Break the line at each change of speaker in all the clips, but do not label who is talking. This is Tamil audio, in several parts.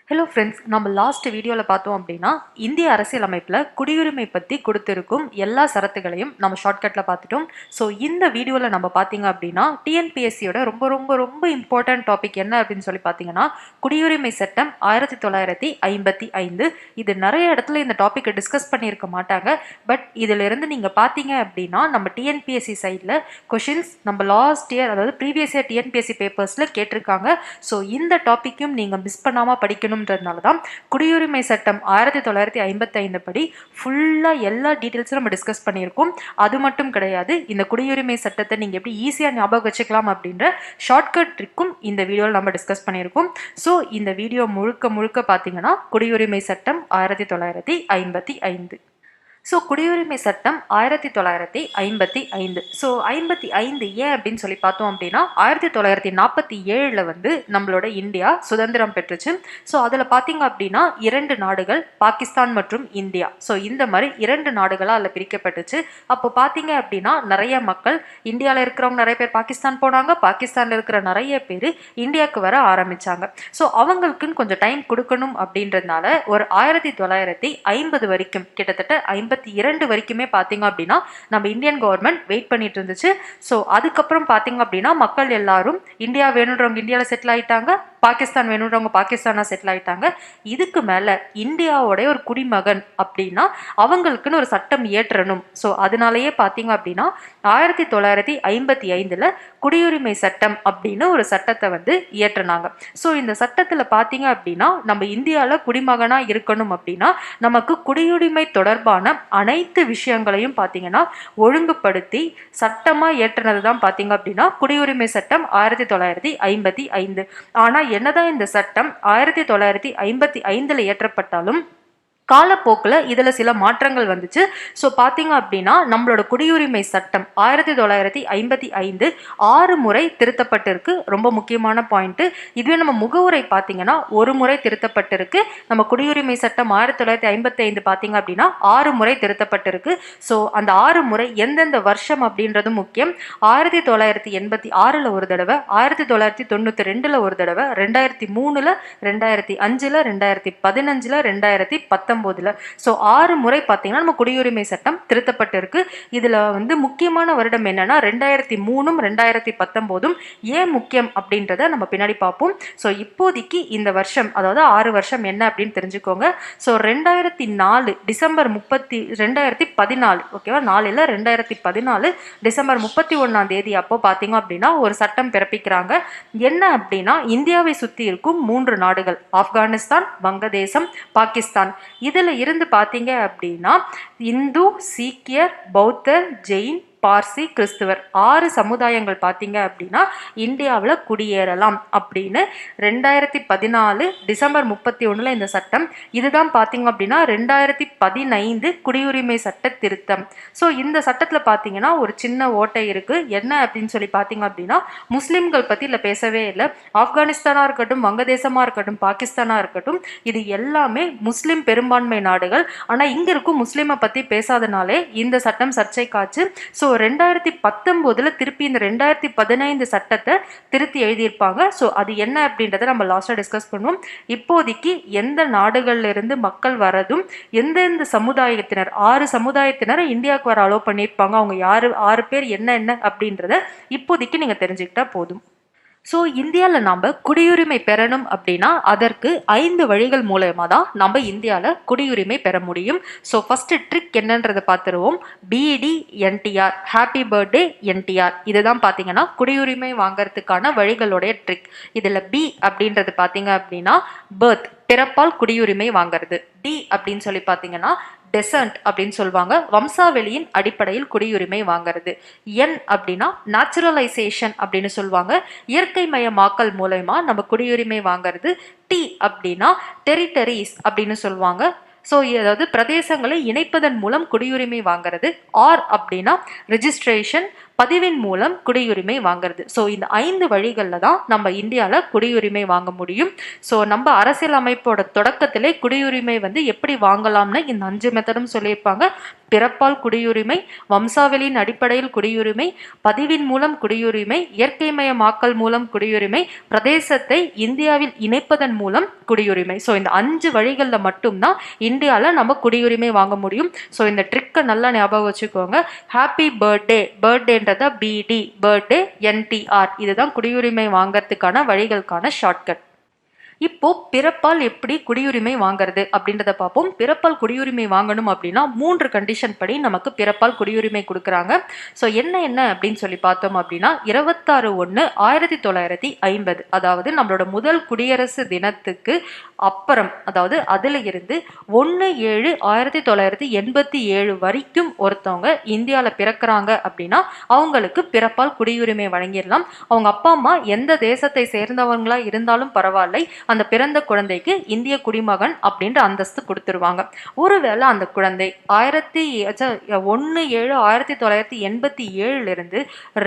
ஹலோ ஃப்ரெண்ட்ஸ், நம்ம லாஸ்ட் வீடியோவில் பார்த்தோம் அப்படின்னா இந்திய அரசியலமைப்பில் குடியுரிமை பற்றி கொடுத்துருக்கும் எல்லா சரத்துகளையும் நம்ம ஷார்ட்கட்டில் பார்த்துட்டோம். ஸோ இந்த வீடியோவில் நம்ம பார்த்தீங்க அப்படின்னா டிஎன்பிஎஸ்சியோட ரொம்ப ரொம்ப ரொம்ப இம்பார்ட்டன்ட் டாபிக் என்ன அப்படின்னு சொல்லி பார்த்தீங்கன்னா குடியுரிமை சட்டம் 1955. இது நிறைய இடத்துல இந்த டாப்பிக்கை டிஸ்கஸ் பண்ணியிருக்க மாட்டாங்க. பட் இதிலிருந்து நீங்கள் பார்த்தீங்க அப்படின்னா நம்ம டிஎன்பிஎஸ்சி சைடில் கொஷின்ஸ் நம்ம லாஸ்ட் இயர், அதாவது ப்ரீவியஸ் இயர் டிஎன்பிஎஸ்சி பேப்பர்ஸில் கேட்டிருக்காங்க. ஸோ இந்த டாப்பிக்கும் நீங்கள் மிஸ் பண்ணாமல் படிக்கணும். தான் குடியுரிமை சட்டம் 1955 படி ஃபுல்லா எல்லா டீடைல்ஸும் நம்ம டிஸ்கஸ் பண்ணியிருக்கோம். அது மட்டும் கிடையாது, இந்த குடியுரிமை சட்டத்தை நீங்க எப்படி ஈஸியா ஞாபகம் வச்சுக்கலாம் அப்படின்ற ஷார்ட்கட் ட்ரிக்கும் இந்த வீடியோவில் நம்ம டிஸ்கஸ் பண்ணியிருக்கோம். ஸோ இந்த வீடியோ முழுக்க முழுக்க பார்த்தீங்கன்னா குடியுரிமை சட்டம் 1955. ஸோ குடியுரிமை சட்டம் 1955. ஸோ 55 ஏன் அப்படின்னு சொல்லி பார்த்தோம் அப்படின்னா 1947 நம்மளோட இந்தியா சுதந்திரம் பெற்றுச்சு. ஸோ அதில் பார்த்தீங்க அப்படின்னா 2 நாடுகள், பாகிஸ்தான் மற்றும் இந்தியா. ஸோ இந்த மாதிரி 2 நாடுகளாக அதில் பிரிக்கப்பட்டுச்சு. அப்போ பார்த்தீங்க அப்படின்னா நிறைய மக்கள், இந்தியாவில் இருக்கிறவங்க நிறைய பேர் பாகிஸ்தான் போனாங்க, பாகிஸ்தானில் இருக்கிற நிறைய பேர் இந்தியாவுக்கு வர ஆரம்பிச்சாங்க. ஸோ அவங்களுக்குன்னு கொஞ்சம் டைம் கொடுக்கணும் அப்படின்றதுனால ஒரு 1950 வரைக்கும், கிட்டத்தட்ட 52 வரைக்குமே பார்த்தீங்க அப்படின்னா நம்ம இந்தியன் கவர்மெண்ட் வெயிட் பண்ணிட்டு இருந்துச்சு. ஸோ அதுக்கப்புறம் பார்த்தீங்க அப்படின்னா மக்கள் எல்லாரும் இந்தியா வேணுன்றவங்க இந்தியாவில் செட்டில் ஆயிட்டாங்க, பாகிஸ்தான் வேணுன்றவங்க பாகிஸ்தானா செட்டில் ஆயிட்டாங்க. இதுக்கு மேல இந்தியாவோட ஒரு குடிமகன் அப்படின்னா அவங்களுக்குன்னு ஒரு சட்டம் இயற்றணும். ஸோ அதனாலயே பார்த்தீங்க அப்படின்னா 1955 குடியுரிமை சட்டம் அப்படின்னு ஒரு சட்டத்தை இயற்றினாங்க. ஸோ இந்த சட்டத்தில் பார்த்தீங்க அப்படின்னா நம்ம இந்தியாவில் குடிமகனா இருக்கணும் அப்படின்னா நமக்கு குடியுரிமை தொடர்பான அனைத்து விஷயங்களையும் பார்த்தீங்கன்னா ஒழுங்குபடுத்தி சட்டமா ஏற்றினது தான் பார்த்தீங்க அப்படின்னா குடியுரிமை சட்டம் 1955. ஆனா என்னதான் இந்த சட்டம் 1955 இயற்றப்பட்டாலும் காலப்போக்கில் இதில் சில மாற்றங்கள் வந்துச்சு. ஸோ பார்த்தீங்க அப்படின்னா நம்மளோட குடியுரிமை சட்டம் 1955 6 முறை திருத்தப்பட்டிருக்கு. ரொம்ப முக்கியமான பாயிண்ட்டு. இதுவே நம்ம முகவுரை பார்த்தீங்கன்னா ஒரு முறை திருத்தப்பட்டிருக்கு. நம்ம குடியுரிமை சட்டம் 1955 பார்த்தீங்க அப்படின்னா 6 முறை திருத்தப்பட்டிருக்கு. ஸோ அந்த 6 முறை எந்தெந்த வருஷம் அப்படின்றது முக்கியம். 1986 ஒரு தடவை, 1992 ஒரு தடவை, 2003, 2005, 2015, 2019. ஸோ 6 முறை பார்த்தீங்கன்னா நம்ம குடியுரிமை சட்டம் திருத்தப்பட்டிருக்கு. இதுல முக்கியமான வருடம் என்னன்னா 2003, 2019 ஏன் முக்கியம் அப்படின்றத நம்ம பின்னாடி பார்ப்போம். ஸோ இப்போதைக்கு இந்த வருஷம், அதாவது 6 வருஷம் என்ன அப்படின்னு தெரிஞ்சுக்கோங்க. ஸோ 2004 டிசம்பர் 30, 2014, ஓகேவா, 2014 டிசம்பர் 31 அப்போ பார்த்தீங்க அப்படின்னா ஒரு சட்டம் பிறப்பிக்கிறாங்க. என்ன அப்படின்னா இந்தியாவை சுற்றி இருக்கும் 3 நாடுகள், ஆப்கானிஸ்தான், வங்கதேசம், பாகிஸ்தான், இதுல இருந்து பாத்தீங்க அப்படின்னா இந்து, சீக்கியர், பௌத்தர், ஜெயின், பார்சி, கிறிஸ்துவர் 6 சமுதாயங்கள் பார்த்தீங்க அப்படின்னா இந்தியாவில் குடியேறலாம் அப்படின்னு 2014 டிசம்பர் 31 இந்த சட்டம். இதுதான் பார்த்தீங்க அப்படின்னா 2015 குடியுரிமை சட்ட திருத்தம். ஸோ இந்த சட்டத்தில் பார்த்தீங்கன்னா ஒரு சின்ன ஓட்டை இருக்கு. என்ன அப்படின்னு சொல்லி பார்த்தீங்க அப்படின்னா முஸ்லிம்கள் பற்றி இல்லை பேசவே இல்லை. ஆப்கானிஸ்தானா இருக்கட்டும், வங்கதேசமா இருக்கட்டும், பாகிஸ்தானா இருக்கட்டும், இது எல்லாமே முஸ்லிம் பெரும்பான்மை நாடுகள். ஆனால் இங்க இருக்கும் முஸ்லிமை பற்றி பேசாதனாலே இந்த சட்டம் சர்ச்சை காச்சு. ஸோ 2019 திருப்பி இந்த 2015 சட்டத்தை திருத்தி எழுதியிருப்பாங்க. ஸோ அது என்ன அப்படின்றத நம்ம லாஸ்டா டிஸ்கஸ் பண்ணுவோம். இப்போதைக்கு எந்த நாடுகள்ல இருந்து மக்கள் வரதும், எந்தெந்த சமுதாயத்தினர், 6 சமுதாயத்தினரை இந்தியாவுக்கு வர அலோவ் பண்ணியிருப்பாங்க, அவங்க யாரு, 6 பேர் என்ன அப்படின்றத இப்போதைக்கு நீங்க தெரிஞ்சுக்கிட்டா போதும். ஸோ இந்தியாவில் நாம் குடியுரிமை பெறணும் அப்படின்னா அதற்கு 5 வழிகள் மூலயமா தான் நம்ம இந்தியாவில் குடியுரிமை பெற முடியும். ஸோ ஃபர்ஸ்ட் ட்ரிக் என்னன்றதை பார்த்துருவோம். BDNTR, ஹாப்பி பர்த்டே NTR, இதுதான் பார்த்தீங்கன்னா குடியுரிமை வாங்கறதுக்கான வழிகளுடைய ட்ரிக். இதில் B அப்படின்றது பார்த்தீங்க அப்படின்னா பர்த், பிறப்பால் குடியுரிமை வாங்கிறது. D அப்படின்னு சொல்லி பார்த்தீங்கன்னா டெசன்ட் அப்படின்னு சொல்லுவாங்க, வம்சாவளியின் அடிப்படையில் குடியுரிமை வாங்கிறது. என் அப்படின்னா நேச்சுரலைசேஷன் அப்படின்னு சொல்லுவாங்க, இயற்கை மயமாக்கல் மூலயமா நம்ம குடியுரிமை வாங்கிறது. டி அப்படின்னா டெரிட்டரிஸ் அப்படின்னு சொல்லுவாங்க. ஸோ அதாவது பிரதேசங்களை இணைப்பதன் மூலம் குடியுரிமை வாங்கிறது. ஆர் அப்படின்னா ரெஜிஸ்ட்ரேஷன், பதிவின் மூலம் குடியுரிமை வாங்குறது. ஸோ இந்த 5 வழிகளில் தான் நம்ம இந்தியாவில் குடியுரிமை வாங்க முடியும். ஸோ நம்ம அரசியல் அமைப்போட தொடக்கத்திலே குடியுரிமை எப்படி வாங்கலாம்னு இந்த 5 மெத்தடும் சொல்லியிருப்பாங்க. பிறப்பால் குடியுரிமை, வம்சாவளியின் அடிப்படையில் குடியுரிமை, பதிவின் மூலம் குடியுரிமை, இயற்கைமயமாக்கல் மூலம் குடியுரிமை, பிரதேசத்தை இந்தியாவில் இணைப்பதன் மூலம் குடியுரிமை. ஸோ இந்த 5 வழிகளில் மட்டும்தான் இந்தியாவில் நம்ம குடியுரிமை வாங்க முடியும். ஸோ இந்த ட்ரிக்கை நல்லா ஞாபகம் வச்சுக்கோங்க. ஹாப்பி பர்த்டே, பர்த்டேன்றதா பிடி, பர்த்டே என்டிஆர், இதுதான் குடியுரிமை வாங்கறதுக்கான வழிகளுக்கான ஷார்ட்கட். இப்போ பிறப்பால் எப்படி குடியுரிமை வாங்குறது அப்படின்றத பார்ப்போம். பிறப்பால் குடியுரிமை வாங்கணும் அப்படின்னா 3 கண்டிஷன் படி நமக்கு பிறப்பால் குடியுரிமை கொடுக்குறாங்க. ஸோ என்ன அப்படின்னு சொல்லி பார்த்தோம் அப்படின்னா 26/1/1950, அதாவது நம்மளோட முதல் குடியரசு தினத்துக்கு அப்புறம், அதாவது அதுல இருந்து 1/7/1987 வரைக்கும் ஒருத்தவங்க இந்தியாவில் பிறக்கிறாங்க அப்படின்னா அவங்களுக்கு பிறப்பால் குடியுரிமை வழங்கிடலாம். அவங்க அப்பா அம்மா எந்த தேசத்தை சேர்ந்தவங்களா இருந்தாலும் பரவாயில்லை, அந்த பிறந்த குழந்தைக்கு இந்திய குடிமகன் அப்படின்ற அந்தஸ்து கொடுத்துருவாங்க. ஒருவேளை அந்த குழந்தை 1/7/1987 இருந்து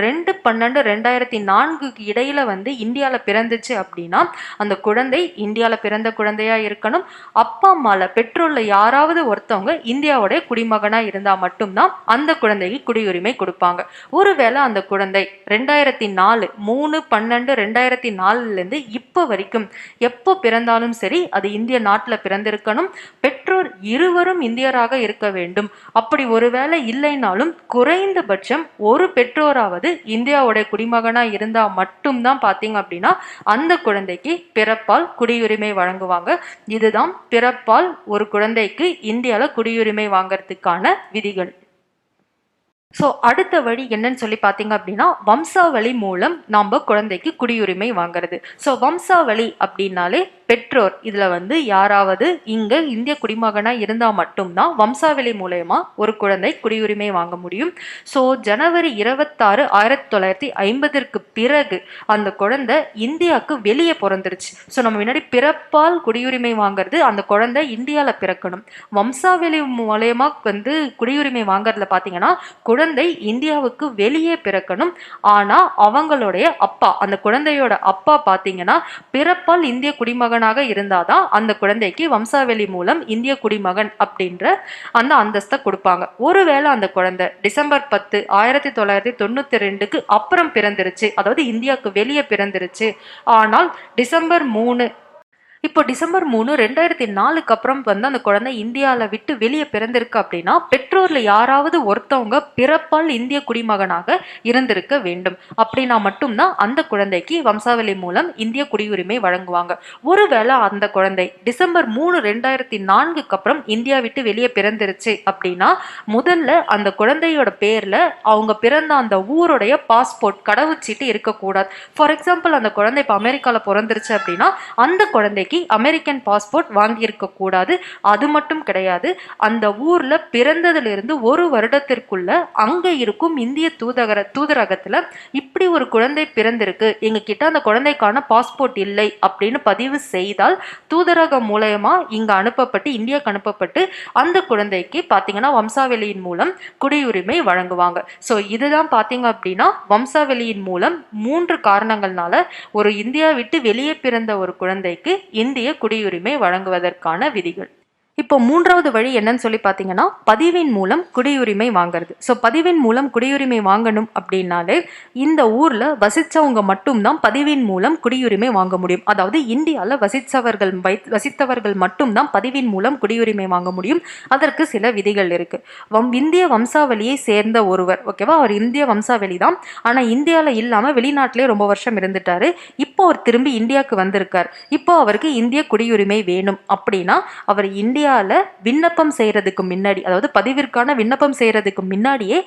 2/12/2004 இடையில இந்தியாவில் பிறந்துச்சு அப்படின்னா அந்த குழந்தை இந்தியாவில் பிறந்த குழந்தையா இருக்கணும். அப்பா அம்மால பெற்றோர்ல யாராவது ஒருத்தவங்க இந்தியாவுடைய குடிமகனா இருந்தா மட்டும்தான் அந்த குழந்தைக்கு குடியுரிமை கொடுப்பாங்க. ஒருவேளை அந்த குழந்தை 2004 3/12/2004 இப்போ வரைக்கும் எப்போ பிறந்தாலும் சரி அது இந்திய நாட்டில் பிறந்திருக்கணும். பெற்றோர் இருவரும் இந்தியராக இருக்க வேண்டும். அப்படி ஒருவேளை இல்லைனாலும் குறைந்தபட்சம் ஒரு பெற்றோராவது இந்தியாவுடைய குடிமகனா இருந்தா மட்டும்தான் பார்த்தீங்க அப்படின்னா அந்த குழந்தைக்கு பிறப்பால் குடியுரிமை வழங்குவாங்க. இதுதான் பிறப்பால் ஒரு குழந்தைக்கு இந்தியாவில் குடியுரிமை வாங்கறதுக்கான விதிகள். ஸோ அடுத்த வழி என்னன்னு சொல்லி பார்த்தீங்க அப்படின்னா வம்சாவளி மூலம் நம்ம குழந்தைக்கு குடியுரிமை வாங்குறது. ஸோ வம்சாவளி அப்படின்னாலே பெற்றோர் இதில் யாராவது இங்கே இந்திய குடிமகனாக இருந்தால் மட்டும்தான் வம்சாவளி மூலயமா ஒரு குழந்தை குடியுரிமை வாங்க முடியும். ஸோ ஜனவரி 26/1950 பிறகு அந்த குழந்தை இந்தியாவுக்கு வெளியே பிறந்துருச்சு. ஸோ நம்ம முன்னாடி பிறப்பால் குடியுரிமை வாங்குறது, அந்த குழந்தை இந்தியாவில் பிறக்கணும். வம்சாவளி மூலயமா குடியுரிமை வாங்குறதுல பார்த்தீங்கன்னா குழந்தை இந்தியாவுக்கு வெளியே பிறக்கணும். ஆனா அவங்களுடைய அப்பா, அந்த குழந்தையோட அப்பா பார்த்தீங்கன்னா பிறப்பால் இந்திய குடிமகனாக இருந்தாதான் அந்த குழந்தைக்கு வம்சாவளி மூலம் இந்திய குடிமகன் அப்படின்ற அந்த அந்தஸ்தை கொடுப்பாங்க. ஒருவேளை அந்த குழந்தை டிசம்பர் 10 1992 அப்புறம் பிறந்துருச்சு, அதாவது இந்தியாவுக்கு வெளியே பிறந்துருச்சு, ஆனால் டிசம்பர் 3 இப்போ டிசம்பர் 3 2004 அப்புறம் அந்த குழந்தை இந்தியாவில் விட்டு வெளியே பிறந்திருக்கு அப்படின்னா பெற்றோர்ல யாராவது ஒருத்தவங்க பிறப்பால் இந்திய குடிமகனாக இருந்திருக்க வேண்டும். அப்படின்னா மட்டும்தான் அந்த குழந்தைக்கு வம்சாவளி மூலம் இந்திய குடியுரிமை வழங்குவாங்க. ஒருவேளை அந்த குழந்தை டிசம்பர் 3 2004 அப்புறம் இந்தியா விட்டு வெளியே பிறந்திருச்சு அப்படின்னா முதல்ல அந்த குழந்தையோட பேர்ல அவங்க பிறந்த அந்த ஊருடைய பாஸ்போர்ட், கடவுச்சீட்டு இருக்கக்கூடாது. ஃபார் எக்ஸாம்பிள் அந்த குழந்தை இப்போ அமெரிக்காவில் பிறந்துருச்சு அப்படின்னா அந்த குழந்தைக்கு அமெரிக்கன் பாஸ்போர்ட் வாங்கி இருக்க கூடாது. அது மட்டும் கிடையாது, அந்த ஊர்ல பிறந்ததிலிருந்து 1 வருடத்திற்குள்ள அங்க இருக்கும் இந்திய தூதரகத்துல இப்படி ஒரு குழந்தை பிறந்திருக்கு, எங்க கிட்ட அந்த குழந்தைக்கான பாஸ்போர்ட் இல்லை அப்படின்னு பதிவு செய்தால் தூதரகம் மூலமா இங்க அனுப்பப்பட்டு இந்தியாவுக்கு அனுப்பப்பட்டு அந்த குழந்தைக்கு பாத்தீங்கன்னா வம்சாவளியின் மூலம் குடியுரிமை வழங்குவாங்க. ஸோ இதுதான் பாத்தீங்க அப்படின்னா வம்சாவளியின் மூலம் 3 காரணங்கள்னால ஒரு இந்தியா விட்டு வெளியே பிறந்த ஒரு குழந்தைக்கு இந்திய குடியுரிமை வழங்குவதற்கான விதிகள். இப்போ 3வது வழி என்னன்னு சொல்லி பார்த்தீங்கன்னா பதிவின் மூலம் குடியுரிமை வாங்குறது. ஸோ பதிவின் மூலம் குடியுரிமை வாங்கணும் அப்படின்னாலே இந்த ஊரில் வசித்தவங்க மட்டும்தான் பதிவின் மூலம் குடியுரிமை வாங்க முடியும். அதாவது இந்தியாவில் வசித்தவர்கள் மட்டும்தான் பதிவின் மூலம் குடியுரிமை வாங்க முடியும். அதற்கு சில விதிகள் இருக்கு. இந்திய வம்சாவளியை சேர்ந்த ஒருவர், ஓகேவா, அவர் இந்திய வம்சாவளி தான், ஆனால் இந்தியாவில் இல்லாமல் வெளிநாட்டிலே ரொம்ப வருஷம் இருந்துட்டாரு. இப்போ அவர் திரும்பி இந்தியாவுக்கு வந்திருக்கார். இப்போ அவருக்கு இந்திய குடியுரிமை வேணும் அப்படின்னா அவர் இந்தியாவில் விண்ணப்பம் செய்யறதுக்கு முன்னாடி, அதாவது பதிவிற்கான விண்ணப்பம் செய்யறதுக்கு முன்னாடியே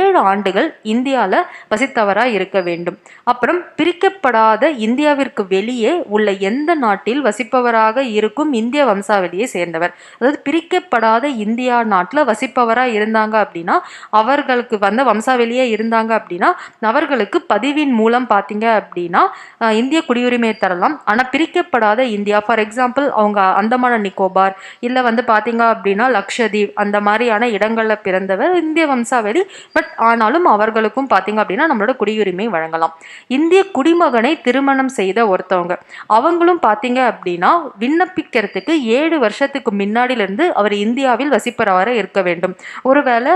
7 ஆண்டுகள் இந்தியாவில் வசித்தவராக இருக்க வேண்டும். அப்புறம் பிரிக்கப்படாத இந்தியாவிற்கு வெளியே உள்ள எந்த நாட்டில் வசிப்பவராக இருக்கும் இந்திய வம்சாவளியை சேர்ந்தவர், அதாவது பிரிக்கப்படாத இந்தியா நாட்டில் வசிப்பவராக இருந்தாங்க அப்படின்னா அவர்களுக்கு வம்சாவளியே இருந்தாங்க அப்படின்னா அவர்களுக்கு பதிவின் மூலம் பார்த்தீங்க அப்படின்னா இந்திய குடியுரிமை தரலாம். ஆனால் பிரிக்கப்படாத இந்தியா, ஃபார் எக்ஸாம்பிள் அவங்க அந்தமான நிக்கோபார் இல்லை வந்து பார்த்தீங்க அப்படின்னா லக்ஷதீப் அந்த மாதிரியான இடங்களில் பிறந்தவர் இந்திய வம்சாவளி. பட் ஆனாலும் அவர்களுக்கும் பார்த்தீங்க அப்படின்னா நம்மளோட குடியுரிமை வழங்கலாம். இந்திய குடிமகனை திருமணம் செய்த ஒருத்தவங்க அவங்களும் பார்த்தீங்க அப்படின்னா விண்ணப்பிக்கிறதுக்கு 7 வருஷத்துக்கு முன்னாடியிலிருந்து அவர் இந்தியாவில் வசிப்பவராக இருக்க வேண்டும். ஒருவேளை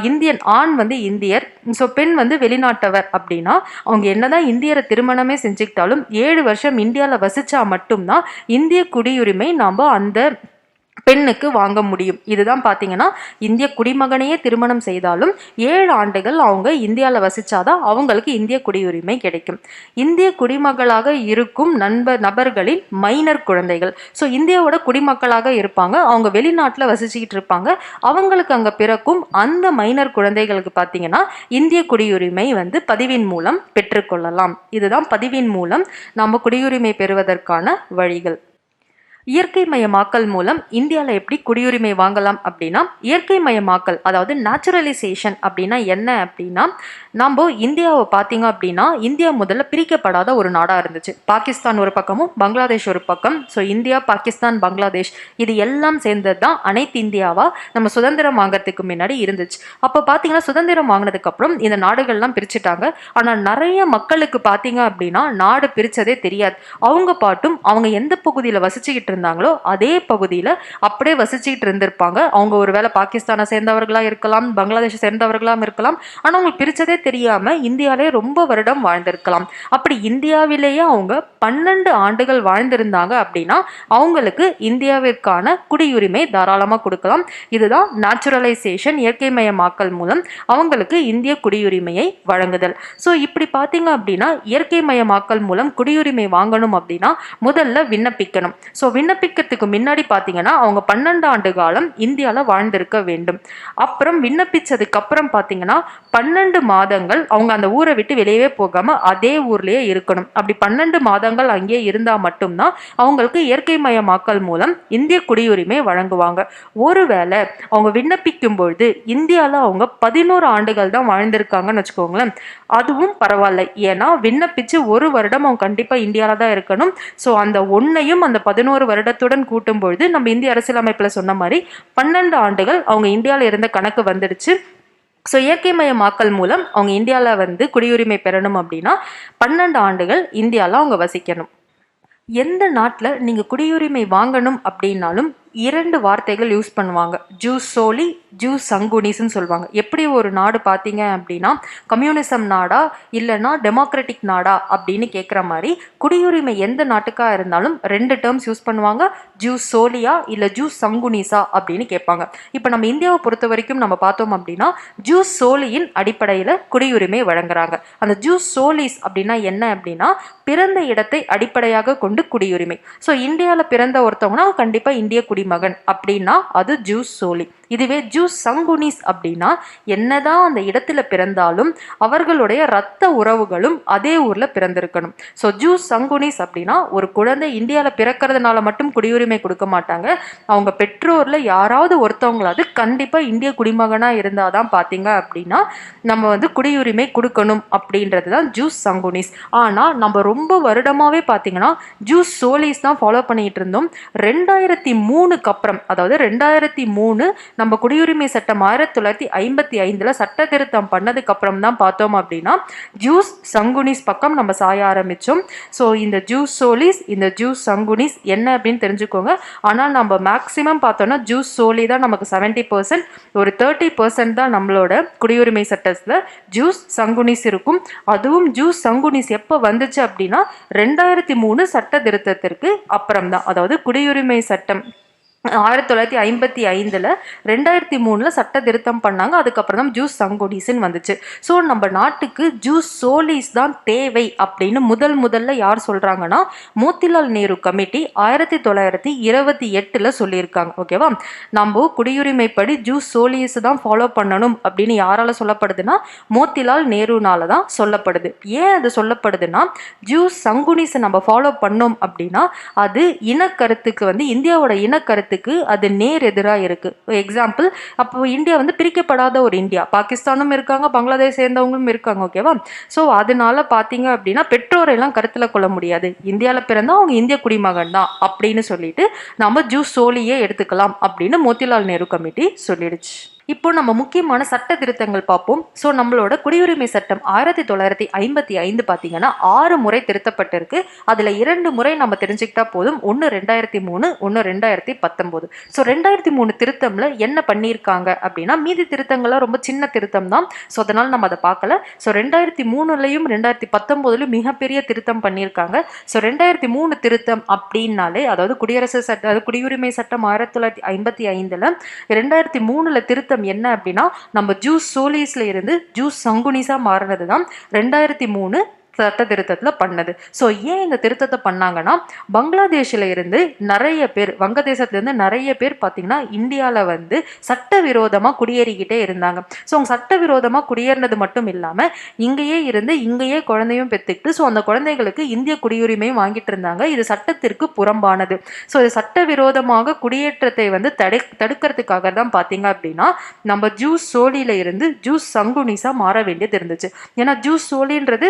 இந்தியன் ஆண் வந்து இந்தியர், ஸோ பெண் வந்து வெளிநாட்டவர் அப்படின்னா அவங்க என்னதான் இந்தியரை திருமணமே செஞ்சுக்கிட்டாலும் 7 வருஷம் இந்தியாவில் வசிச்சா மட்டும்தான் இந்திய குடியுரிமை நாம் அந்த பெண்ணுக்கு வாங்க முடியும். இதுதான் பார்த்தீங்கன்னா இந்திய குடிமகனையே திருமணம் செய்தாலும் 7 ஆண்டுகள் அவங்க இந்தியாவில் வசிச்சாதான் அவங்களுக்கு இந்திய குடியுரிமை கிடைக்கும். இந்திய குடிமகளாக இருக்கும் நபர்களின் மைனர் குழந்தைகள், ஸோ இந்தியாவோட குடிமக்களாக இருப்பாங்க, அவங்க வெளிநாட்டில் வசிச்சுக்கிட்டு இருப்பாங்க, அவங்களுக்கு அங்கே பிறக்கும் அந்த மைனர் குழந்தைகளுக்கு பார்த்தீங்கன்னா இந்திய குடியுரிமை வந்து பதிவின் மூலம் பெற்றுக்கொள்ளலாம். இதுதான் பதிவின் மூலம் நம்ம குடியுரிமை பெறுவதற்கான வழிகள். இயற்கை மயமாக்கல் மூலம் இந்தியாவில் எப்படி குடியுரிமை வாங்கலாம் அப்படின்னா, இயற்கை மயமாக்கல் அதாவது நேச்சுரலைசேஷன் அப்படின்னா என்ன அப்படின்னா, நம்ம இந்தியாவை பார்த்தீங்க அப்படின்னா இந்தியா முதல்ல பிரிக்கப்படாத ஒரு நாடாக இருந்துச்சு. பாகிஸ்தான் ஒரு பக்கமும் பங்களாதேஷ் ஒரு பக்கம். ஸோ இந்தியா, பாகிஸ்தான், பங்களாதேஷ் இது எல்லாம் சேர்ந்தது தான் அனைத்து இந்தியாவா நம்ம சுதந்திரம் வாங்கிறதுக்கு முன்னாடி இருந்துச்சு. அப்போ பார்த்தீங்கன்னா சுதந்திரம் வாங்கினதுக்கு அப்புறம் இந்த நாடுகள்லாம் பிரிச்சுட்டாங்க. ஆனால் நிறைய மக்களுக்கு பார்த்தீங்க அப்படின்னா நாடு பிரிச்சதே தெரியாது. அவங்க பாட்டும் அவங்க எந்த பகுதியில் வசிச்சுக்கிட்டு இருந்தாங்களோ அதே பகுதியில் அப்படியே வசிச்சுக்கிட்டு இருந்திருப்பாங்க. அவங்க ஒருவேளை பாகிஸ்தானை சேர்ந்தவர்களா இருக்கலாம், பங்களாதேஷை சேர்ந்தவர்களாம் இருக்கலாம். ஆனால் அவங்களுக்கு பிரிச்சதே தெரியாம இந்தியாவிலே ரொம்ப வருடம் வாழ்ந்திருக்கலாம். அப்படி இந்தியாவிலேயே அவங்க 12 ஆண்டுகள் வாழ்ந்திருந்தாங்க அப்படின்னா அவங்களுக்கு இந்தியாவிற்கான குடியுரிமை தாராளமாக கொடுக்கலாம். இதுதான் நேச்சுரலைசேஷன், இயற்கைமயமாக்கல் மூலம் அவங்களுக்கு இந்திய குடியுரிமையை வழங்குதல். ஸோ இப்படி பார்த்தீங்க அப்படின்னா இயற்கை மயமாக்கல் மூலம் குடியுரிமை வாங்கணும் அப்படின்னா முதல்ல விண்ணப்பிக்கணும். ஸோ விண்ணப்பிக்கிறதுக்கு முன்னாடி பார்த்தீங்கன்னா அவங்க 12 ஆண்டு காலம் இந்தியாவில் வாழ்ந்திருக்க வேண்டும். அப்புறம் விண்ணப்பிச்சதுக்கு அப்புறம் பார்த்தீங்கன்னா 12 மாதங்கள் அவங்க அந்த ஊரை விட்டு வெளியவே போகாம அதே ஊர்லயே இருக்கணும். அப்படி 12 மாதங்கள் அங்கேயே இருந்தா மட்டும்தான் அவங்களுக்கு இயற்கை மயமாக்கல் மூலம் இந்திய குடியுரிமை வழங்குவாங்க. ஒருவேளை அவங்க விண்ணப்பிக்கும் பொழுது இந்தியாவில் அவங்க 11 ஆண்டுகள் தான் வாழ்ந்திருக்காங்கன்னு வச்சுக்கோங்களேன், அதுவும் பரவாயில்ல. ஏன்னா விண்ணப்பிச்சு 1 வருடம் அவங்க கண்டிப்பா இந்தியாவில் தான் இருக்கணும். ஸோ அந்த ஒன்னையும் அந்த 11 வருடத்துடன் கூட்டும் பொழுது நம்ம இந்திய அரசியலமைப்புல சொன்ன மாதிரி 12 ஆண்டுகள் அவங்க இந்தியாவில் இருந்த கணக்கு வந்துடுச்சு. ஸோ இயற்கை மயமாக்கல் மூலம் அவங்க இந்தியாவில் வந்து குடியுரிமை பெறணும் அப்படின்னா 12 ஆண்டுகள் இந்தியாவில் அவங்க வசிக்கணும். எந்த நாட்டில் நீங்கள் குடியுரிமை வாங்கணும் அப்படின்னாலும் 2 வார்த்தைகள் யூஸ் பண்ணுவாங்க. ஜூஸ் சோலி, ஜூஸ் சங்குனிஸ்ன்னு சொல்லுவாங்க. எப்படி ஒரு நாடு பார்த்தீங்க அப்படின்னா கம்யூனிசம் நாடா இல்லைன்னா டெமோக்ராட்டிக் நாடா அப்படின்னு கேட்குற மாதிரி குடியுரிமை எந்த நாட்டுக்காக இருந்தாலும் 2 டேர்ம்ஸ் யூஸ் பண்ணுவாங்க. ஜூஸ் சோலியா இல்லை ஜூஸ் சங்குனிஸா அப்படின்னு கேட்பாங்க. இப்போ நம்ம இந்தியாவை பொறுத்த வரைக்கும் நம்ம பார்த்தோம் அப்படின்னா ஜூஸ் சோலியின் அடிப்படையில் குடியுரிமை வழங்குறாங்க. அந்த ஜூஸ் சோலிஸ் அப்படின்னா என்ன அப்படின்னா பிறந்த இடத்தை அடிப்படையாக கொண்டு குடியுரிமை. ஸோ இந்தியாவில் பிறந்த ஒருத்தவங்கன்னா கண்டிப்பாக இந்திய குடிமகன் அப்படின்னா அது ஜூஸ் சோலி. இதுவே ஜூஸ் சங்குனிஸ் அப்படின்னா என்னதான் அந்த இடத்துல பிறந்தாலும் அவர்களுடைய இரத்த உறவுகளும் அதே ஊர்ல பிறந்திருக்கணும். ஸோ ஜூஸ் சங்குனிஸ் அப்படின்னா ஒரு குழந்தை இந்தியாவில் பிறக்கிறதுனால மட்டும் குடியுரிமை கொடுக்க மாட்டாங்க. அவங்க பெற்றோர்ல யாராவது ஒருத்தவங்களாவது கண்டிப்பா இந்திய குடிமகனா இருந்தாதான் பார்த்தீங்க அப்படின்னா நம்ம வந்து குடியுரிமை கொடுக்கணும் அப்படின்றது தான் ஜூஸ் சங்குனிஸ். ஆனா நம்ம ரொம்ப வருடமாவே பார்த்தீங்கன்னா ஜூஸ் சோலிஸ் தான் ஃபாலோ பண்ணிட்டு இருந்தோம். 2003க்கு அப்புறம், அதாவது 2003 நம்ம குடியுரிமை சட்டம் 1955 சட்ட திருத்தம் பண்ணதுக்கு அப்புறம் தான் பார்த்தோம் அப்படின்னா ஜூஸ் சங்குனிஸ் பக்கம் நம்ம சாய ஆரம்பிச்சோம். ஸோ இந்த ஜூஸ் சோலிஸ், இந்த ஜூஸ் சங்குனிஸ் என்ன அப்படின்னு தெரிஞ்சுக்கோங்க. ஆனால் நம்ம மேக்சிமம் பார்த்தோம்னா ஜூஸ் சோலி தான் நமக்கு 70%, ஒரு 30% தான் நம்மளோட குடியுரிமை சட்டத்தில் ஜூஸ் சங்குனிஸ் இருக்கும். அதுவும் ஜூஸ் சங்குனிஸ் எப்போ வந்துச்சு அப்படின்னா 2003 சட்ட திருத்தத்திற்கு அப்புறம் தான். அதாவது குடியுரிமை சட்டம் 1955 2003 சட்ட திருத்தம் பண்ணாங்க. அதுக்கப்புறம் தான் ஜூஸ் சங்குனிஸ்ன்னு வந்துச்சு. ஸோ நம்ம நாட்டுக்கு ஜூஸ் சோலிஸ் தான் தேவை அப்படின்னு முதல்ல யார் சொல்றாங்கன்னா மோத்திலால் நேரு கமிட்டி 1928 சொல்லியிருக்காங்க. ஓகேவா, நம்ம குடியுரிமை படி ஜூஸ் சோலிஸ் தான் ஃபாலோ பண்ணணும் அப்படின்னு யாரால சொல்லப்படுதுன்னா மோத்திலால் நேருனால தான் சொல்லப்படுது. ஏன் அது சொல்லப்படுதுன்னா ஜூஸ் சங்குனிஸ் நம்ம ஃபாலோ பண்ணோம் அப்படின்னா அது இனக்கருத்துக்கு வந்து இந்தியாவோட இனக்கருத்து சட்டத்துக்கு அது நேர் எதிராக இருக்கு. எக்ஸாம்பிள், அப்போ இந்தியா வந்து பிரிக்கப்படாத ஒரு இந்தியா, பாகிஸ்தானும் இருக்காங்க, பங்களாதேஷ் சேர்ந்தவங்களும் இருக்காங்க, ஓகேவா? ஸோ அதனால பார்த்தீங்க அப்படின்னா பெற்றோரை எல்லாம் கருத்தில் கொள்ள முடியாது, இந்தியாவில் பிறந்தா அவங்க இந்திய குடிமகன் தான் அப்படின்னு சொல்லிட்டு நம்ம ஜூஸ் சோலியே எடுத்துக்கலாம் அப்படின்னு மோதிலால் நேரு கமிட்டி சொல்லிடுச்சு. இப்போ நம்ம முக்கியமான சட்ட திருத்தங்கள் பார்ப்போம். ஸோ நம்மளோட குடியுரிமை சட்டம் 1955 பார்த்தீங்கன்னா 6 முறை திருத்தப்பட்டிருக்கு. அதில் 2 முறை நம்ம தெரிஞ்சுக்கிட்டா போதும். ஒன்று 2003, ஒன்று 2019. ஸோ 2003 திருத்தம்ல என்ன பண்ணியிருக்காங்க அப்படின்னா, மீதி திருத்தங்கள்லாம் ரொம்ப சின்ன திருத்தம் தான். ஸோ அதனால் நம்ம அதை பார்க்கல. ஸோ 2003லையும் 2019லையும் மிகப்பெரிய திருத்தம் பண்ணியிருக்காங்க. ஸோ 2003 திருத்தம் அப்படின்னாலே, அதாவது குடியரசு சட்டம், அதாவது குடியுரிமை சட்டம் 1955ல் 2003ல் திருத்தம் என்ன அப்படின்னா, நம்ம ஜூஸ் சோலிஸ்ல இருந்து ஜூஸ் சங்குனிஸா மாறினது தான் 2003 சட்ட திருத்தத்தில் பண்ணது. ஸோ ஏன் இந்த திருத்தத்தை பண்ணாங்கன்னா, பங்களாதேஷில் இருந்து நிறைய பேர், வங்கதேசத்துலேருந்து நிறைய பேர் பார்த்தீங்கன்னா இந்தியாவில் வந்து சட்டவிரோதமாக குடியேறிக்கிட்டே இருந்தாங்க. ஸோ அவங்க சட்டவிரோதமாக குடியேறினது மட்டும் இல்லாமல் இங்கேயே இருந்து இங்கேயே குழந்தையும் பெற்றுக்கிட்டு, ஸோ அந்த குழந்தைகளுக்கு இந்திய குடியுரிமையும் வாங்கிட்டு இருந்தாங்க. இது சட்டத்திற்கு புறம்பானது. ஸோ இது சட்டவிரோதமாக குடியேற்றத்தை வந்து தடுக்கிறதுக்காக தான் பார்த்தீங்க அப்படின்னா நம்ம ஜூஸ் சோலியில் இருந்து ஜூஸ் சங்குனிஸா மாற வேண்டியது இருந்துச்சு. ஏன்னா ஜூஸ் சோலின்றது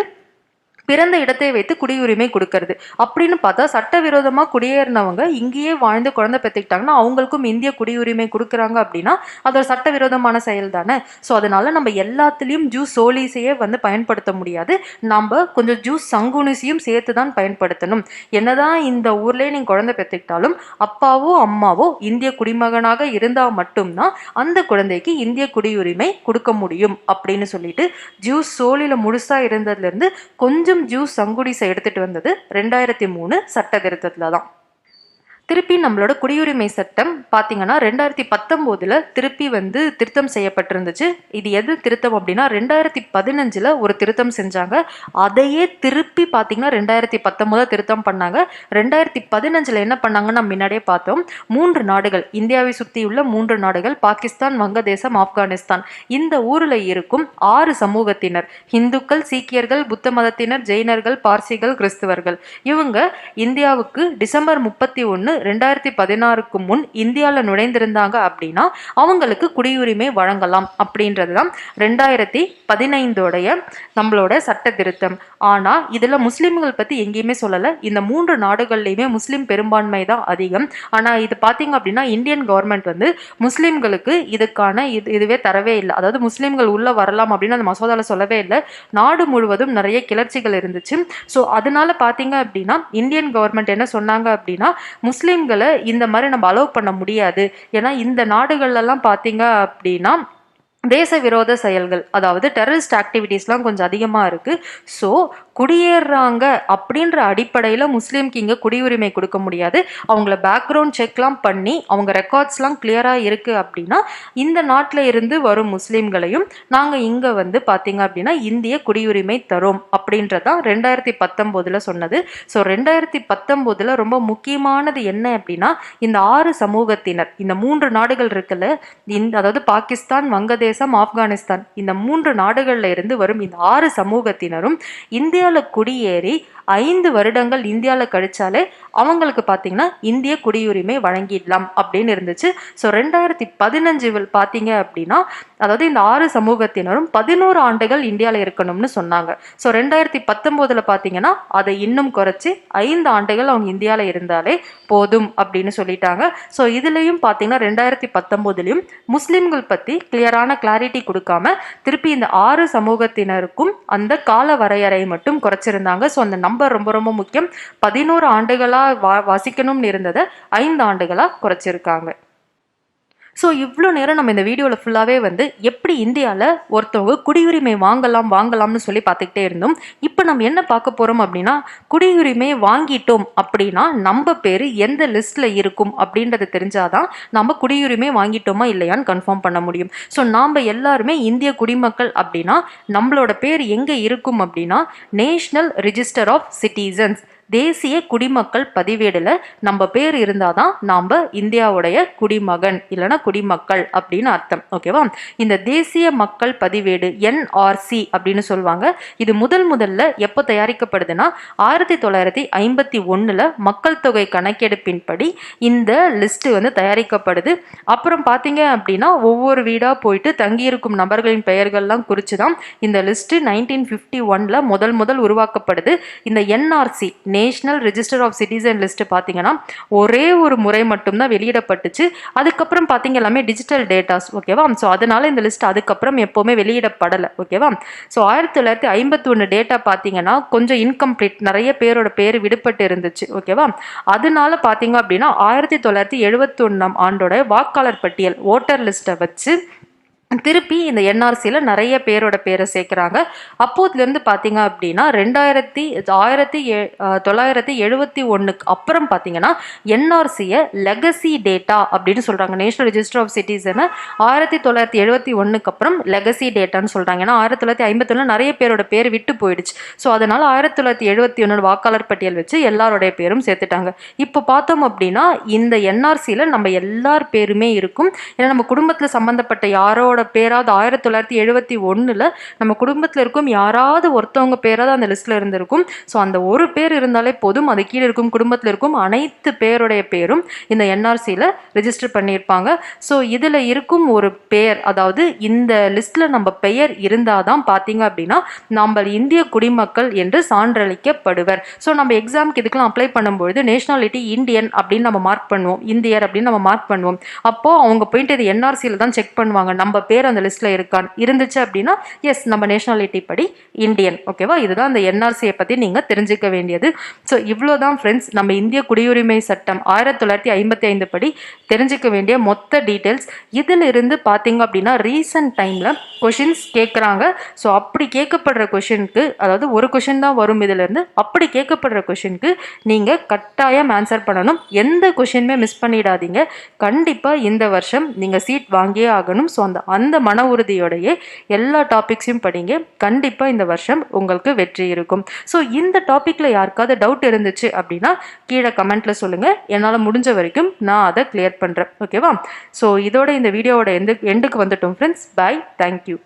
பிறந்த இடத்தை வைத்து குடியுரிமை கொடுக்கறது. அப்படின்னு பார்த்தா சட்டவிரோதமாக குடியேறினவங்க இங்கேயே வாழ்ந்து குழந்தை பெற்றுக்கிட்டாங்கன்னா அவங்களுக்கும் இந்திய குடியுரிமை கொடுக்குறாங்க அப்படின்னா அது ஒரு சட்டவிரோதமான செயல் தானே. ஸோ அதனால நம்ம எல்லாத்துலேயும் ஜூஸ் சோலிஸையே வந்து பயன்படுத்த முடியாது, நம்ம கொஞ்சம் ஜூஸ் சங்குனிஸையும் சேர்த்து தான் பயன்படுத்தணும். என்னதான் இந்த ஊர்லேயே நீங்கள் குழந்தை பெற்றுக்கிட்டாலும் அப்பாவோ அம்மாவோ இந்திய குடிமகனாக இருந்தால் மட்டும்தான் அந்த குழந்தைக்கு இந்திய குடியுரிமை கொடுக்க முடியும் அப்படின்னு சொல்லிட்டு ஜூஸ் சோலியில் முழுசாக இருந்ததுலேருந்து கொஞ்சம் ஜூஸ் சங்குனிஸை எடுத்துட்டு வந்தது 2003 சட்ட திருத்தத்துல தான். திருப்பி நம்மளோட குடியுரிமை சட்டம் பார்த்தீங்கன்னா 2019 திருப்பி வந்து திருத்தம் செய்யப்பட்டிருந்துச்சு. இது எது திருத்தம் அப்படின்னா 2015 ஒரு திருத்தம் செஞ்சாங்க. அதையே திருப்பி பார்த்தீங்கன்னா 2019 திருத்தம் பண்ணாங்க. 2015 என்ன பண்ணாங்கன்னு நம்ம முன்னாடியே பார்த்தோம். 3 நாடுகள், இந்தியாவை சுற்றியுள்ள 3 நாடுகள், பாகிஸ்தான், வங்கதேசம், ஆப்கானிஸ்தான், இந்த ஊரில் இருக்கும் 6 சமூகத்தினர், இந்துக்கள், சீக்கியர்கள், புத்த மதத்தினர், ஜெயினர்கள், பார்சிகள், கிறிஸ்துவர்கள், இவங்க இந்தியாவுக்கு டிசம்பர் 31, 2016க்கு முன் இந்தியாவில் நுழைந்திருந்தாங்க அப்படின்னா அவங்களுக்கு குடியுரிமை வழங்கலாம் அப்படின்றது தான் 2015 நம்மளோட சட்ட திருத்தம். ஆனால் இதில் முஸ்லீம்கள் பற்றி எங்கேயுமே சொல்லலை. இந்த 3 நாடுகள்லையுமே முஸ்லீம் பெரும்பான்மை தான் அதிகம். ஆனால் இது பார்த்தீங்க அப்படின்னா இந்தியன் கவர்மெண்ட் வந்து முஸ்லீம்களுக்கு இதுக்கான இதுவே தரவே இல்லை. அதாவது முஸ்லீம்கள் உள்ள வரலாம் அப்படின்னு அந்த மசோதாவில் சொல்லவே இல்லை. நாடு முழுவதும் நிறைய கிளர்ச்சிகள் இருந்துச்சு. ஸோ அதனால பார்த்தீங்க அப்படின்னா இந்தியன் கவர்மெண்ட் என்ன சொன்னாங்க அப்படின்னா, முஸ்லீம்களை இந்த மாதிரி நம்ம அலோவ் பண்ண முடியாது. ஏன்னா இந்த நாடுகள்லாம் பார்த்தீங்க அப்படின்னா தேச விரோத செயல்கள், அதாவது டெரரிஸ்ட் ஆக்டிவிட்டீஸ்லாம் கொஞ்சம் அதிகமாக இருக்குது. ஸோ குடியேறாங்க அப்படின்ற அடிப்படையில் முஸ்லீம்க்கு இங்கே குடியுரிமை கொடுக்க முடியாது. அவங்கள பேக்ரவுண்ட் செக்லாம் பண்ணி அவங்க ரெக்கார்ட்ஸ்லாம் கிளியராக இருக்குது அப்படின்னா இந்த நாட்டில் இருந்து வரும் முஸ்லீம்களையும் நாங்கள் இங்கே வந்து பார்த்தீங்க அப்படின்னா இந்திய குடியுரிமை தரோம் அப்படின்றதான் 2019 சொன்னது. ஸோ 2019 ரொம்ப முக்கியமானது என்ன அப்படின்னா, இந்த 6 சமூகத்தினர், இந்த 3 நாடுகள் இருக்குல்ல, அதாவது பாகிஸ்தான், வங்கதேசம், ஆப்கானிஸ்தான், இந்த 3 நாடுகள்ல இருந்து வரும் இந்த 6 சமூகத்தினரும் இந்தியாவில் குடியேறி 5 வருடங்கள் இந்தியாவில் கழிச்சாலே அவங்களுக்கு பார்த்தீங்கன்னா இந்திய குடியுரிமை வழங்கிடலாம் அப்படின்னு இருந்துச்சு. ஸோ 2015 பார்த்தீங்க அப்படின்னா, அதாவது இந்த 6 சமூகத்தினரும் 11 ஆண்டுகள் இந்தியாவில் இருக்கணும்னு சொன்னாங்க. ஸோ 2019 பார்த்தீங்கன்னா அதை இன்னும் குறைச்சி 5 ஆண்டுகள் அவங்க இந்தியாவில் இருந்தாலே போதும் அப்படின்னு சொல்லிட்டாங்க. ஸோ இதுலேயும் பார்த்தீங்கன்னா 2019 முஸ்லீம்கள் பற்றி கிளியரான கிளாரிட்டி கொடுக்காம திருப்பி இந்த 6 சமூகத்தினருக்கும் அந்த கால வரையறை மட்டும் குறைச்சிருந்தாங்க. ஸோ அந்த நம்பர் ரொம்ப ரொம்ப முக்கியம். 11 ஆண்டுகளா வாசிக்கணும்னு இருந்ததை 5 ஆண்டுகளா குறைச்சிருக்காங்க. ஸோ இவ்வளோ நேரம் நம்ம இந்த வீடியோவில் ஃபுல்லாகவே வந்து எப்படி இந்தியாவில் ஒருத்தவங்க குடியுரிமை வாங்கலாம்னு சொல்லி பார்த்துக்கிட்டே இருந்தோம். இப்போ நம்ம என்ன பார்க்க போகிறோம் அப்படின்னா, குடியுரிமை வாங்கிட்டோம் அப்படின்னா நம்ம பேர் எந்த லிஸ்ட்டில் இருக்கும் அப்படின்றது தெரிஞ்சாதான் நம்ம குடியுரிமை வாங்கிட்டோமா இல்லையான்னு கன்ஃபார்ம் பண்ண முடியும். ஸோ நாம் எல்லாருமே இந்திய குடிமக்கள் அப்படின்னா நம்மளோட பேர் எங்கே இருக்கும் அப்படின்னா நேஷ்னல் ரிஜிஸ்டர் ஆஃப் சிட்டிசன்ஸ், தேசிய குடிமக்கள் பதிவேடுல நம்ம பேர் இருந்தாதான் நாம இந்தியாவுடைய குடிமகன் இல்லைன்னா குடிமக்கள் அப்படின்னு அர்த்தம். ஓகேவா? இந்த தேசிய மக்கள் பதிவேடு என்ஆர்சி அப்படின்னு சொல்லுவாங்க. இது முதல்ல எப்போ தயாரிக்கப்படுதுன்னா 1951 மக்கள் தொகை கணக்கெடுப்பின்படி இந்த லிஸ்ட் வந்து தயாரிக்கப்படுது. அப்புறம் பாத்தீங்க அப்படின்னா ஒவ்வொரு வீடா போயிட்டு தங்கியிருக்கும் நபர்களின் பெயர்கள்லாம் குறிச்சுதான் இந்த லிஸ்ட் 1951 முதல் உருவாக்கப்படுது. இந்த NRC national register of citizen list பாத்தீங்கன்னா ஒரே ஒரு முறை மட்டும்தான் வெளியிடப்பட்டுச்சு. அதுக்கப்புறம் பாத்தீங்க எல்லாமே டிஜிட்டல் டேட்டாஸ். ஓகேவா? ஸோ அதனால இந்த லிஸ்ட் அதுக்கப்புறம் எப்பவுமே வெளியிடப்படலை. ஓகேவா? ஸோ 1951 டேட்டா பாத்தீங்கன்னா கொஞ்சம் இன்கம்ப்ளீட், நிறைய பேரோட பேர் விடுபட்டு இருந்துச்சு. ஓகேவா? அதனால பாத்தீங்க அப்படின்னா 1971 ஆண்டோட வாக்காளர் பட்டியல் ஓட்டர் லிஸ்ட்டை வச்சு திருப்பி இந்த என்ஆர்சியில் நிறைய பேரோட பேரை சேர்க்குறாங்க. அப்போதுலேருந்து பார்த்தீங்க அப்படின்னா 1971 அப்புறம் பார்த்தீங்கன்னா என்ஆர்சியை லெகசி டேட்டா அப்படின்னு சொல்கிறாங்க. நேஷனல் ரெஜிஸ்டர் ஆஃப் சிட்டிசனை 1971 அப்புறம் லெகசி டேட்டான்னு சொல்கிறாங்க. ஏன்னா 1951 நிறைய பேரோட பேர் விட்டு போயிடுச்சு. ஸோ அதனால் 1971 வாக்காளர் பட்டியல் வச்சு எல்லாரோடைய பேரும் சேர்த்துட்டாங்க. இப்போ பார்த்தோம் அப்படின்னா இந்த என்ஆர்சியில் நம்ம எல்லார் பேருமே இருக்கும். ஏன்னா நம்ம குடும்பத்தில் சம்மந்தப்பட்ட யாரோட பேராவது 1971 நம்ம குடும்பத்தில் இருக்கும் யாராவது ஒருத்தவங்க பேராவது அந்த லிஸ்ட்ல இருந்திருக்கும். ஸோ அந்த ஒரு பேர் இருந்தாலே போதும், அது கீழே இருக்கும் குடும்பத்தில் இருக்கும் அனைத்து பேருடைய பேரும் இந்த என்ஆர்சியில் ரெஜிஸ்டர் பண்ணியிருப்பாங்க. ஸோ இதில் இருக்கும் ஒரு பேர், அதாவது இந்த லிஸ்ட்ல நம்ம பெயர் இருந்தாதான் பார்த்தீங்க அப்படின்னா நம்ம இந்திய குடிமக்கள் என்று சான்றளிக்கப்படுவர். ஸோ நம்ம எக்ஸாமுக்கு இதுக்கெல்லாம் அப்ளை பண்ணும்பொழுது நேஷனாலிட்டி இந்தியன் அப்படின்னு நம்ம மார்க் பண்ணுவோம், இந்தியர் அப்படின்னு நம்ம மார்க் பண்ணுவோம். அப்போ அவங்க போயிட்டு இது என்ஆர்சியில் தான் செக் பண்ணுவாங்க, நம்ம பேர் அந்த லிஸ்ட்ல இருந்துச்சு அப்படின்னா எஸ் நம்ம நேஷனாலிட்டி படி இந்தியன். ஓகேவா? இதுதான் அந்த என்ஆர்சியை பத்தி நீங்க தெரிஞ்சுக்க வேண்டியது. ஸோ இவ்வளோதான் ஃப்ரெண்ட்ஸ் நம்ம இந்திய குடியுரிமை சட்டம் 1955 படி தெரிஞ்சுக்க வேண்டிய மொத்த டீட்டெயில்ஸ். இதுல இருந்து பாத்தீங்க அப்படின்னா ரீசன்ட் டைம்ல கொஷின்ஸ் கேட்குறாங்க. ஸோ அப்படி கேட்கப்படுற கொஷினுக்கு, அதாவது ஒரு கொஷின் தான் வரும் இதுல இருந்து, அப்படி கேட்கப்படுற கொஷினுக்கு நீங்க கட்டாயம் ஆன்சர் பண்ணணும். எந்த கொஷினுமே மிஸ் பண்ணிடாதீங்க. கண்டிப்பா இந்த வருஷம் நீங்க சீட் வாங்கியே ஆகணும். ஸோ அந்த மன உறுதியோடையே எல்லா டாபிக்ஸையும் படிங்க. கண்டிப்பா இந்த வருஷம் உங்களுக்கு வெற்றி இருக்கும். ஸோ இந்த டாபிக்ல யாருக்காவது டவுட் இருந்துச்சு அப்படின்னா கீழே கமெண்ட்ல சொல்லுங்க. என்னால் முடிஞ்ச வரைக்கும் நான் அதை கிளியர் பண்றேன். ஓகேவா? ஸோ இதோட இந்த வீடியோவோட எண்டுக்கு வந்துட்டோம் ஃப்ரெண்ட்ஸ். பாய், தேங்க்யூ.